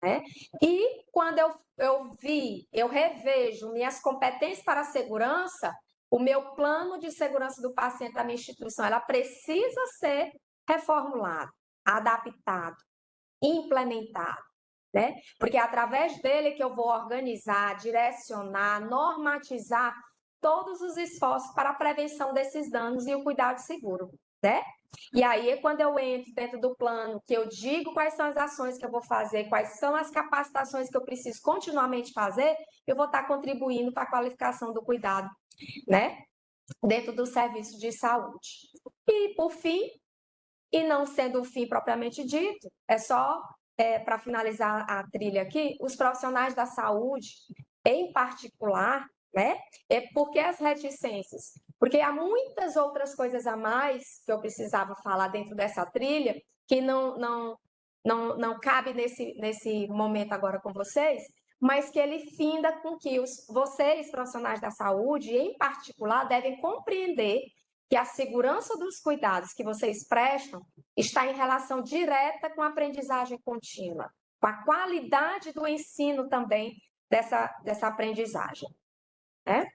né? E quando eu revejo minhas competências para a segurança, o meu plano de segurança do paciente da minha instituição, ela precisa ser reformulado, adaptado, implementado, né? Porque é através dele que eu vou organizar, direcionar, normatizar todos os esforços para a prevenção desses danos e o cuidado seguro, né? E aí, quando eu entro dentro do plano, que eu digo quais são as ações que eu vou fazer, quais são as capacitações que eu preciso continuamente fazer, eu vou estar contribuindo para a qualificação do cuidado, né? Dentro do serviço de saúde. E, por fim, e não sendo o fim propriamente dito, é só para finalizar a trilha aqui, os profissionais da saúde, em particular, né? Por que as reticências? Porque há muitas outras coisas a mais que eu precisava falar dentro dessa trilha que não cabe nesse momento agora com vocês, mas que ele finda com que vocês, profissionais da saúde, em particular, devem compreender que a segurança dos cuidados que vocês prestam está em relação direta com a aprendizagem contínua, com a qualidade do ensino também dessa aprendizagem, né?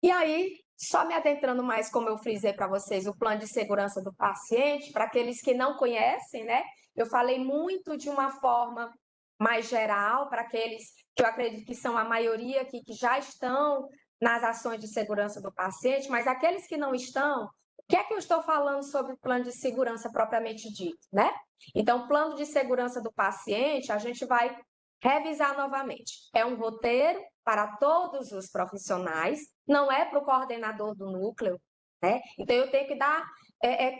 E aí, só me adentrando mais, como eu frisei para vocês, o plano de segurança do paciente, para aqueles que não conhecem, né? Eu falei muito de uma forma mais geral, para aqueles que eu acredito que são a maioria aqui, que já estão nas ações de segurança do paciente, mas aqueles que não estão, o que é que eu estou falando sobre o plano de segurança propriamente dito, né? Então, o plano de segurança do paciente, a gente vai revisar novamente. É um roteiro para todos os profissionais, não é para o coordenador do núcleo, né? Então, eu tenho que dar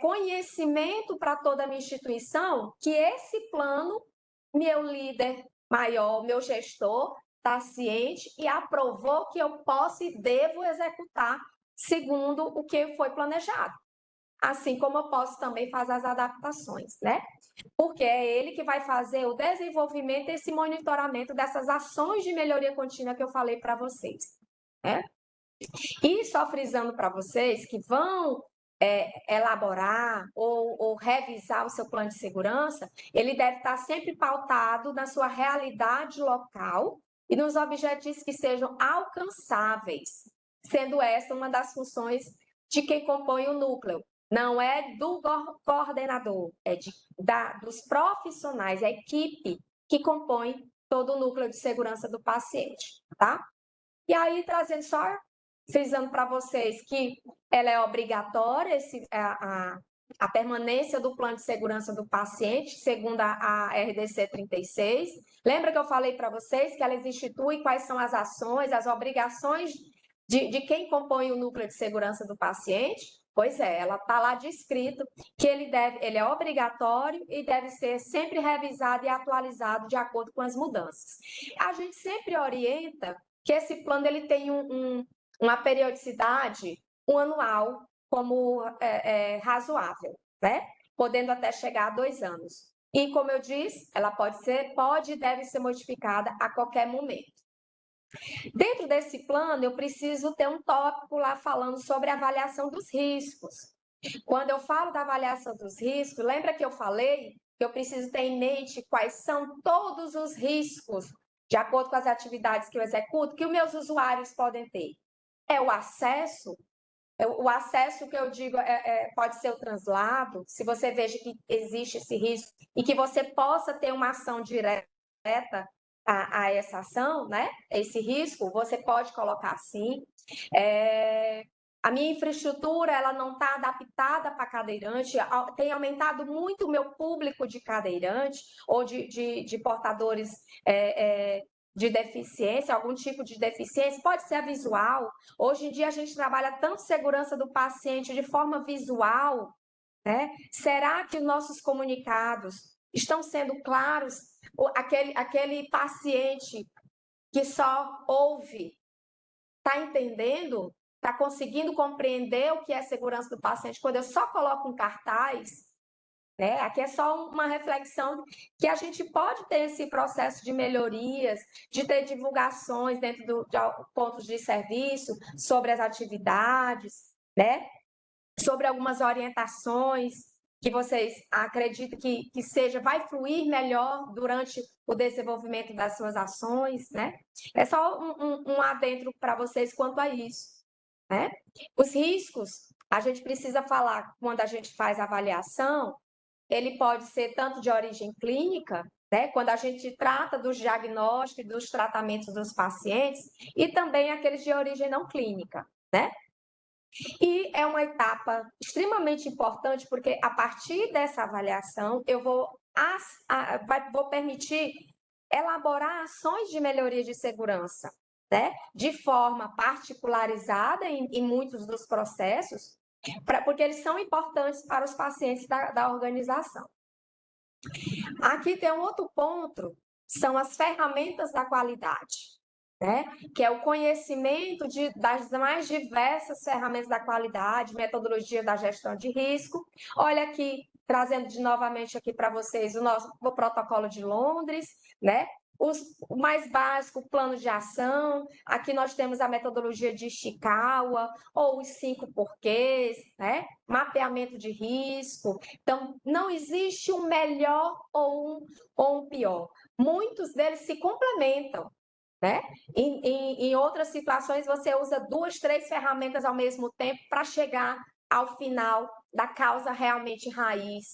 conhecimento para toda a minha instituição que esse plano, meu líder maior, meu gestor, está ciente e aprovou que eu posso e devo executar segundo o que foi planejado. Assim como eu posso também fazer as adaptações, né? Porque é ele que vai fazer o desenvolvimento e esse monitoramento dessas ações de melhoria contínua que eu falei para vocês, né? E só frisando para vocês que vão elaborar ou revisar o seu plano de segurança, ele deve estar sempre pautado na sua realidade local, e nos objetivos que sejam alcançáveis, sendo essa uma das funções de quem compõe o núcleo. Não é do coordenador, é dos profissionais, a equipe que compõe todo o núcleo de segurança do paciente, tá? E aí, trazendo só, frisando para vocês que ela é obrigatória, a permanência do plano de segurança do paciente, segundo a RDC 36. Lembra que eu falei para vocês que ela institui quais são as ações, as obrigações de quem compõe o núcleo de segurança do paciente? Pois é, ela está lá descrito que ele é obrigatório e deve ser sempre revisado e atualizado de acordo com as mudanças. A gente sempre orienta que esse plano ele tem uma periodicidade anual como razoável, né? Podendo até chegar a 2 anos. E, como eu disse, ela pode e deve ser modificada a qualquer momento. Dentro desse plano, eu preciso ter um tópico lá falando sobre a avaliação dos riscos. Quando eu falo da avaliação dos riscos, lembra que eu falei que eu preciso ter em mente quais são todos os riscos, de acordo com as atividades que eu executo, que os meus usuários podem ter. É o acesso que eu digo pode ser o translado, se você veja que existe esse risco e que você possa ter uma ação direta a essa ação, né? Esse risco, você pode colocar assim. A minha infraestrutura ela não está adaptada para cadeirante, tem aumentado muito o meu público de cadeirante ou de portadores de deficiência, algum tipo de deficiência, pode ser a visual. Hoje em dia a gente trabalha tanto segurança do paciente de forma visual, né? Será que os nossos comunicados estão sendo claros? Aquele paciente que só ouve, está entendendo? Está conseguindo compreender o que é segurança do paciente quando eu só coloco um cartaz? Né? Aqui é só uma reflexão que a gente pode ter esse processo de melhorias, de ter divulgações dentro de pontos de serviço sobre as atividades, né? Sobre algumas orientações que vocês acreditam que vai fluir melhor durante o desenvolvimento das suas ações, né? É só um adentro para vocês quanto a isso, né? Os riscos, a gente precisa falar quando a gente faz a avaliação, ele pode ser tanto de origem clínica, né, quando a gente trata dos diagnósticos, dos tratamentos dos pacientes, e também aqueles de origem não clínica, né? E é uma etapa extremamente importante, porque a partir dessa avaliação, eu vou permitir elaborar ações de melhoria de segurança, né? De forma particularizada em muitos dos processos, porque eles são importantes para os pacientes da organização. Aqui tem um outro ponto, são as ferramentas da qualidade, né? Que é o conhecimento das mais diversas ferramentas da qualidade, metodologia da gestão de risco. Olha aqui, trazendo novamente aqui para vocês o protocolo de Londres, né? O mais básico, o plano de ação. Aqui nós temos a metodologia de Ishikawa, ou os 5 porquês, né? Mapeamento de risco. Então, não existe um melhor ou um pior. Muitos deles se complementam, né? Em outras situações, você usa 2, 3 ferramentas ao mesmo tempo para chegar ao final da causa realmente raiz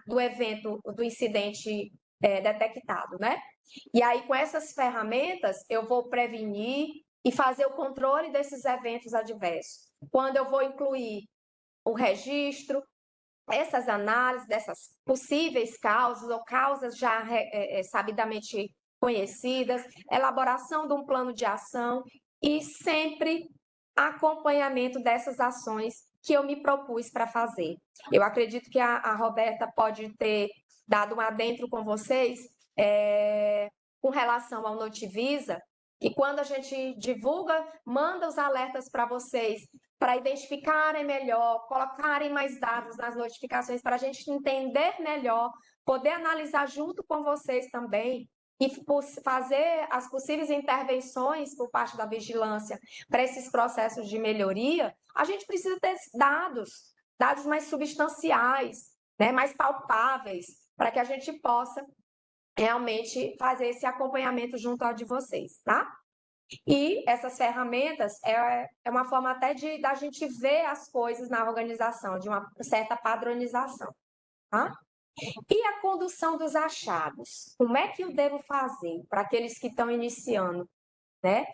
do evento, do incidente detectado, né? E aí, com essas ferramentas, eu vou prevenir e fazer o controle desses eventos adversos. Quando eu vou incluir o registro, essas análises dessas possíveis causas ou causas já sabidamente conhecidas, elaboração de um plano de ação e sempre acompanhamento dessas ações que eu me propus para fazer. Eu acredito que a Roberta pode ter dado um adentro com vocês com relação ao Notivisa, que quando a gente divulga, manda os alertas para vocês, para identificarem melhor, colocarem mais dados nas notificações, para a gente entender melhor, poder analisar junto com vocês também e fazer as possíveis intervenções por parte da vigilância para esses processos de melhoria, a gente precisa ter dados mais substanciais, né, mais palpáveis, para que a gente possa realmente fazer esse acompanhamento junto ao de vocês, tá? E essas ferramentas é uma forma até da gente ver as coisas na organização, de uma certa padronização, tá? E a condução dos achados? Como é que eu devo fazer para aqueles que estão iniciando, né?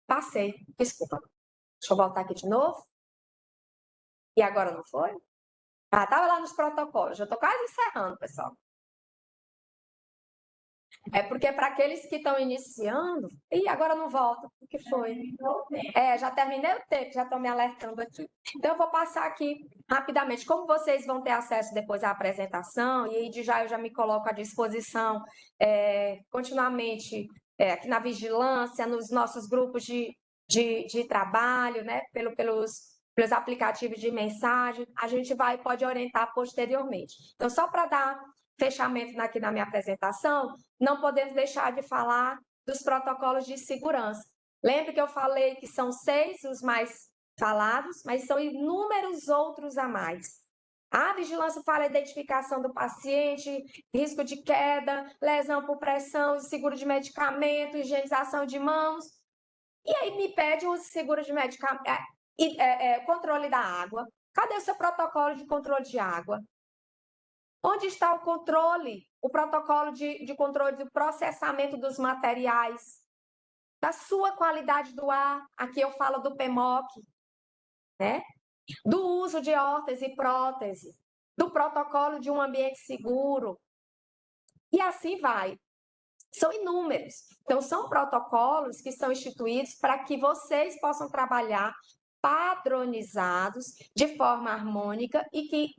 Passei, desculpa. Deixa eu voltar aqui de novo. E agora não foi? Estava lá nos protocolos. Já estou quase encerrando, pessoal. É porque para aqueles que estão iniciando... E agora não volta. O que foi? Já terminei o tempo, já estão me alertando aqui. Então, eu vou passar aqui rapidamente. Como vocês vão ter acesso depois à apresentação, e aí de já eu já me coloco à disposição continuamente aqui na vigilância, nos nossos grupos de trabalho, né? Pelos aplicativos de mensagem, a gente pode orientar posteriormente. Então, só para dar fechamento aqui na minha apresentação, não podemos deixar de falar dos protocolos de segurança. Lembre que eu falei que são 6 os mais falados, mas são inúmeros outros a mais. A vigilância fala a identificação do paciente, risco de queda, lesão por pressão, seguro de medicamento, higienização de mãos. E aí me pede o seguro de medicamento, controle da água. Cadê o seu protocolo de controle de água? Onde está o controle, o protocolo de controle do processamento dos materiais, da sua qualidade do ar? Aqui eu falo do PMOC, né? Do uso de órtese e prótese, do protocolo de um ambiente seguro. E assim vai. São inúmeros. Então, são protocolos que são instituídos para que vocês possam trabalhar padronizados, de forma harmônica, e que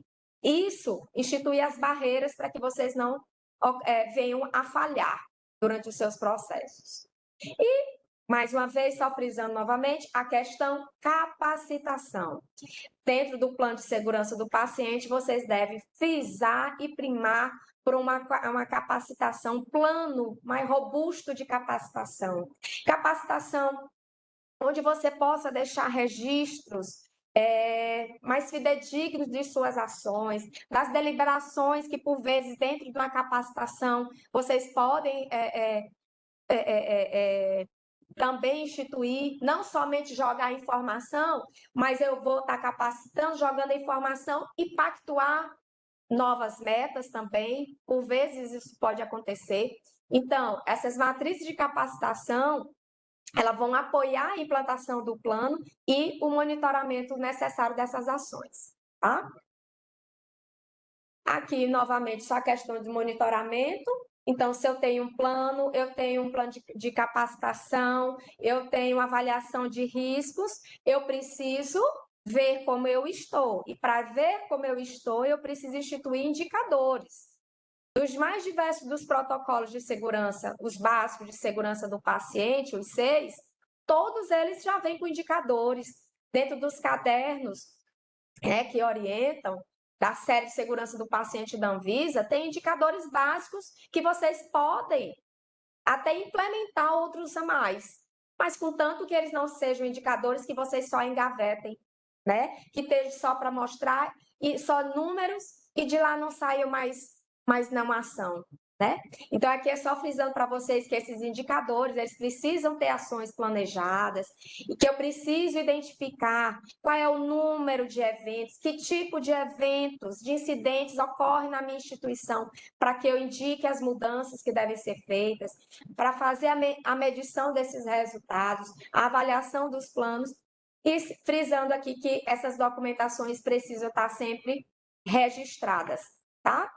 isso institui as barreiras para que vocês não venham a falhar durante os seus processos. E, mais uma vez, só frisando novamente, a questão capacitação. Dentro do plano de segurança do paciente, vocês devem frisar e primar por uma capacitação, um plano mais robusto de capacitação. Capacitação onde você possa deixar registros mais fidedignos de suas ações, das deliberações que, por vezes, dentro de uma capacitação, vocês podem também instituir, não somente jogar informação, mas eu vou estar capacitando, jogando a informação e pactuar novas metas também, por vezes isso pode acontecer. Então, essas matrizes de capacitação, elas vão apoiar a implantação do plano e o monitoramento necessário dessas ações, tá? Aqui, novamente, só a questão de monitoramento. Então, se eu tenho um plano de capacitação, eu tenho avaliação de riscos, eu preciso ver como eu estou. E para ver como eu estou, eu preciso instituir indicadores. Dos mais diversos dos protocolos de segurança, os básicos de segurança do paciente, os 6, todos eles já vêm com indicadores. Dentro dos cadernos que orientam, da série de segurança do paciente da Anvisa, tem indicadores básicos que vocês podem até implementar outros a mais, mas contanto que eles não sejam indicadores que vocês só engavetem, né? Que esteja só para mostrar e só números e de lá não saiam mais não ação, né? Então, aqui é só frisando para vocês que esses indicadores, eles precisam ter ações planejadas e que eu preciso identificar qual é o número de eventos, que tipo de eventos, de incidentes ocorrem na minha instituição, para que eu indique as mudanças que devem ser feitas, para fazer a medição desses resultados, a avaliação dos planos, e frisando aqui que essas documentações precisam estar sempre registradas, tá?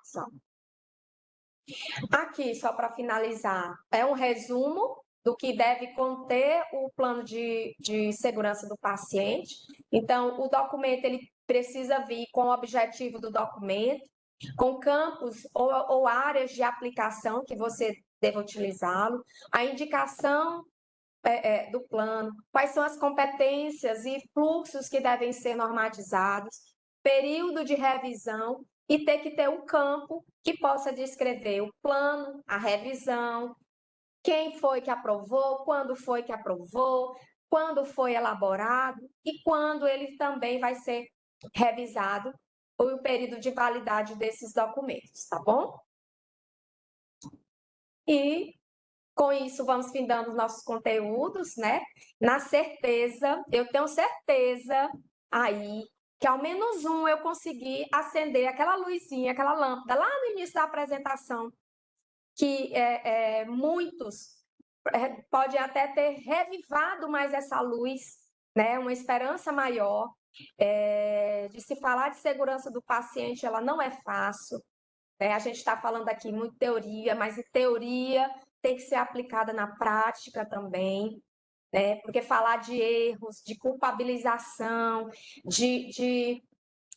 Aqui, só para finalizar, é um resumo do que deve conter o plano de segurança do paciente. Então, o documento ele precisa vir com o objetivo do documento, com campos ou áreas de aplicação que você deva utilizá-lo, a indicação do plano, quais são as competências e fluxos que devem ser normatizados, período de revisão e ter que ter um campo que possa descrever o plano, a revisão, quem foi que aprovou, quando foi que aprovou, quando foi elaborado e quando ele também vai ser revisado o período de validade desses documentos, tá bom? e com isso vamos findando os nossos conteúdos, né? Na certeza, eu tenho certeza aí que ao menos eu consegui acender aquela luzinha, aquela lâmpada lá no início da apresentação, que muitos podem até ter revivado mais essa luz, né? Uma esperança maior. De se falar de segurança do paciente, ela não é fácil. A gente está falando aqui muito teoria, mas teoria tem que ser aplicada na prática também, né? Porque falar de erros, de culpabilização, de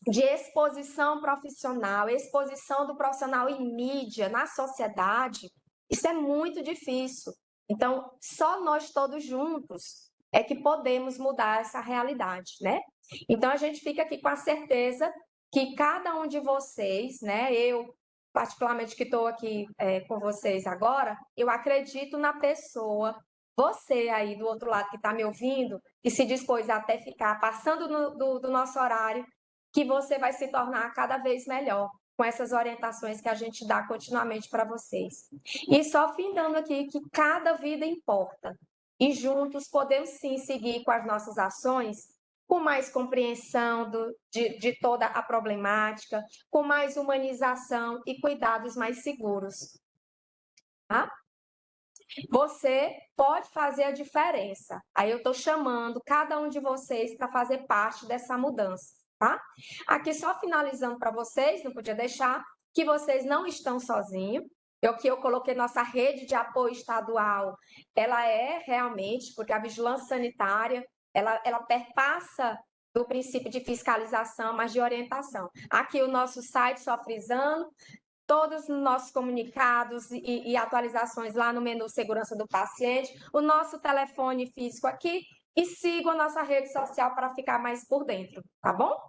exposição profissional, exposição do profissional em mídia, na sociedade, isso é muito difícil. Então, só nós todos juntos é que podemos mudar essa realidade, né? Então, a gente fica aqui com a certeza que cada um de vocês, né? Eu, particularmente, que estou aqui com vocês agora, eu acredito na pessoa, você aí do outro lado que está me ouvindo, e se dispôs a até ficar passando do nosso horário, que você vai se tornar cada vez melhor com essas orientações que a gente dá continuamente para vocês. E só findando aqui que cada vida importa. E juntos podemos sim seguir com as nossas ações com mais compreensão de toda a problemática, com mais humanização e cuidados mais seguros. Tá? Você pode fazer a diferença. Aí eu estou chamando cada um de vocês para fazer parte dessa mudança. Tá? Aqui só finalizando para vocês, não podia deixar, que vocês não estão sozinhos. Eu coloquei nossa rede de apoio estadual, ela é realmente, porque a vigilância sanitária, ela perpassa do princípio de fiscalização, mas de orientação. Aqui o nosso site, só frisando, todos os nossos comunicados e atualizações lá no menu Segurança do Paciente, o nosso telefone físico aqui e sigam a nossa rede social para ficar mais por dentro, tá bom?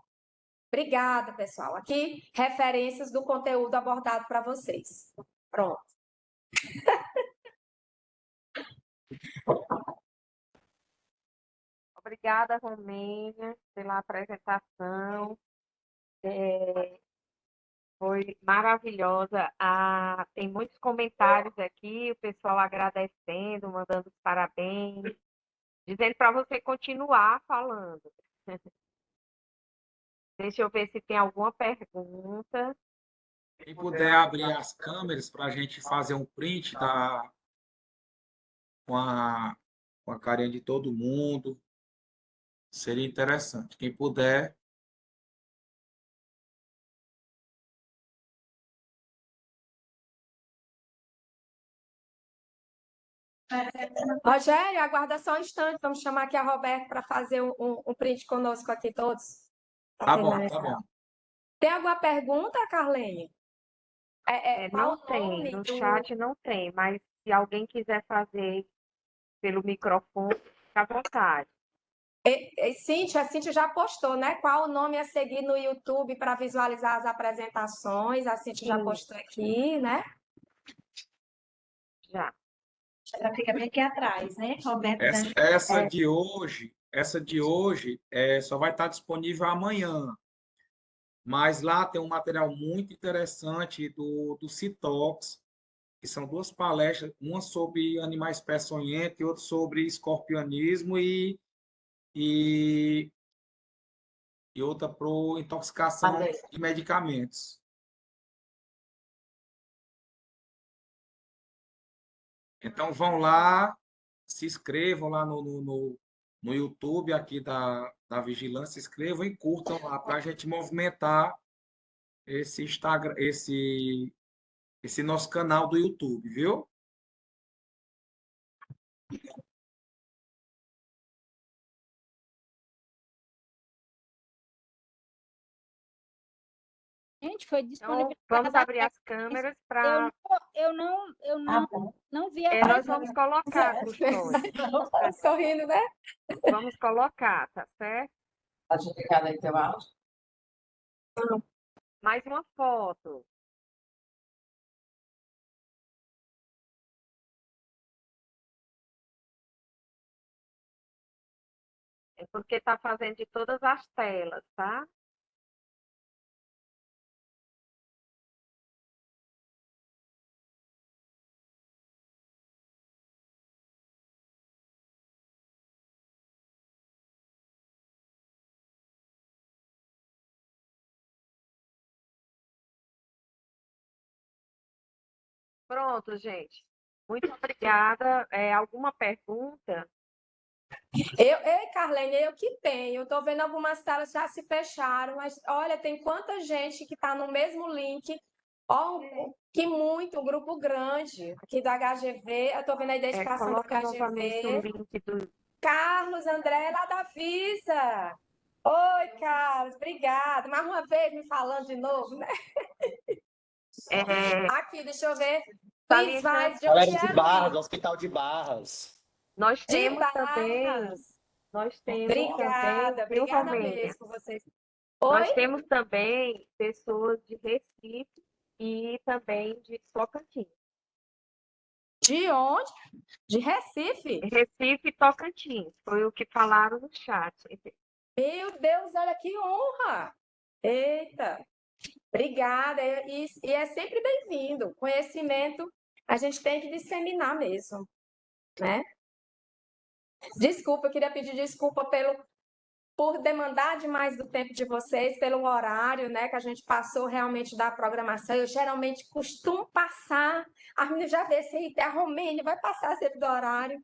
Obrigada, pessoal. Aqui, referências do conteúdo abordado para vocês. Pronto. Obrigada, Romênia, pela apresentação. Foi maravilhosa. Tem muitos comentários aqui, o pessoal agradecendo, mandando os parabéns, dizendo para você continuar falando. Deixa eu ver se tem alguma pergunta. Quem puder abrir as câmeras para a gente fazer um print com a carinha de todo mundo, seria interessante. Quem puder. Rogério, aguarda só um instante. Vamos chamar aqui a Roberta para fazer um print conosco aqui todos. Tá bom, tá bom. Tem alguma pergunta, Carlene? Não tem, no chat não tem, mas se alguém quiser fazer pelo microfone, fica à vontade. A Cíntia já postou, né? Qual o nome a seguir no YouTube para visualizar as apresentações? A Cíntia já postou aqui, né? Já. Ela fica bem aqui atrás, né, Roberta? Essa de hoje só vai estar disponível amanhã. Mas lá tem um material muito interessante do Citox, que são duas palestras, uma sobre animais peçonhentos e outra sobre escorpianismo e outra para intoxicação de medicamentos. Então, vão lá, se inscrevam lá no YouTube aqui da Vigilância, se inscrevam e curtam lá para a gente movimentar esse Instagram, esse nosso canal do YouTube, viu? Gente, foi Então, vamos abrir as câmeras para... Eu não vi a nós vamos colocar, Custódio. Sorrindo, né? Vamos colocar, tá certo? Pode ficar aí teu áudio? Mais uma foto. É porque está fazendo de todas as telas, tá? Pronto, gente. Muito obrigada. Alguma pergunta? Ei, Carlene, eu que tenho. Estou vendo algumas salas já se fecharam, mas olha, tem quanta gente que está no mesmo link. Ó, que muito, um grupo grande aqui do HGV. Eu estou vendo a identificação do Coloca novamente o HGV. link do. Carlos André, lá da Visa. Oi, Carlos, obrigada. Mais uma vez me falando de novo, né? Aqui, deixa eu ver. Fiz mais de Galera onde de era o Barras, link? Hospital de Barras. Nós De temos também, Barras. viu, Obrigada, obrigada Romênia? mesmo por vocês. Nós Oi? temos também pessoas de Recife e também de Tocantins. De onde? De Recife? Recife e Tocantins, foi o que falaram no chat. Meu Deus, olha que honra! Eita, obrigada. E é sempre bem-vindo. Conhecimento a gente tem que disseminar mesmo, né? Desculpa, eu queria pedir desculpa por demandar demais do tempo de vocês, pelo horário, né, que a gente passou realmente da programação. Eu geralmente costumo passar, a menina já vê se a Romênia vai passar sempre do horário,